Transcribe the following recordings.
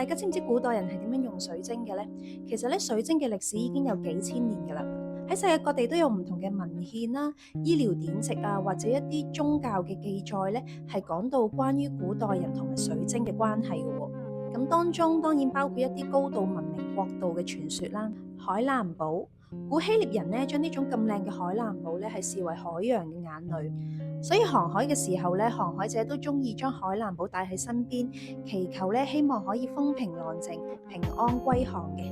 大家知唔知古代人係點樣用水晶嘅呢？其實咧，水晶嘅歷史已經有幾千年㗎啦。喺世界各地都有唔同嘅文獻啦、醫療典籍啊，或者一啲宗教嘅記載咧，係講到關於古代人同埋水晶嘅關係嘅喎。咁當中當然包括一啲高度文明國度嘅傳說啦。海藍寶，古希臘人咧將呢種咁靚嘅海藍寶咧係視為海洋嘅眼淚。所以航海嘅時候咧，航海者都中意將海藍寶帶喺身邊，祈求咧希望可以風平浪靜、平安歸航嘅。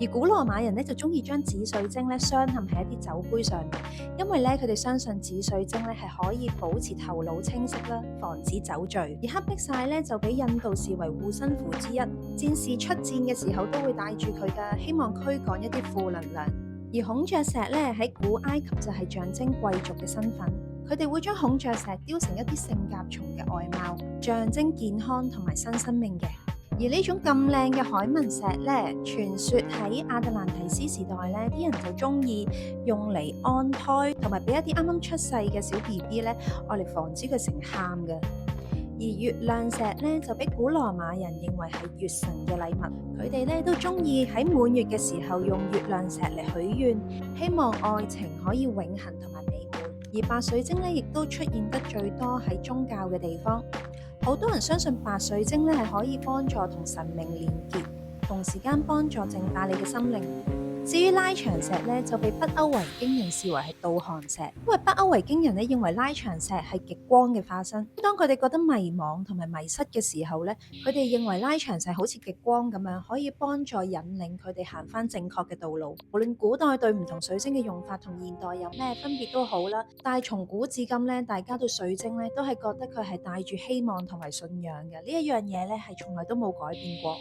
而古羅馬人咧就中意將紫水晶咧鑲嵌喺一啲酒杯上面，因為咧佢哋相信紫水晶咧係可以保持頭腦清晰啦，防止酒醉。而黑碧璽咧就俾印度視為護身符之一，戰士出戰嘅時候都會帶住佢㗎，希望驅趕一啲負能量。而孔雀石咧喺古埃及就係象徵貴族嘅身份。佢哋會將孔雀石雕成一啲聖甲蟲嘅外貌，象徵健康同埋新生命嘅。而呢種咁靚嘅海紋石咧，傳說喺亞特蘭提斯時代咧，啲人就中意用嚟安胎，同埋俾一啲啱啱出世嘅小 BB 咧，愛嚟防止佢成喊嘅。而月亮石咧就俾古羅馬人認為係月神嘅禮物，佢哋咧都中意喺滿月嘅時候用月亮石嚟許願，希望愛情可以永恆同埋美滿。而白水晶咧，亦都出現得最多喺宗教嘅地方。好多人相信白水晶咧係可以幫助同神明連結，同時間幫助淨化你嘅心靈。至於拉長石咧，就被北歐維京人視為係導航石，因為北歐維京人咧認為拉長石係極光嘅化身。當佢哋覺得迷惘同埋迷失嘅時候咧，佢哋認為拉長石好似極光咁樣，可以幫助引領佢哋行返正確嘅道路。無論古代對唔同水晶嘅用法同現代有咩分別都好啦，但係從古至今咧，大家對水晶咧都係覺得佢係帶住希望同埋信仰嘅。呢一樣嘢咧係從來都冇改變過。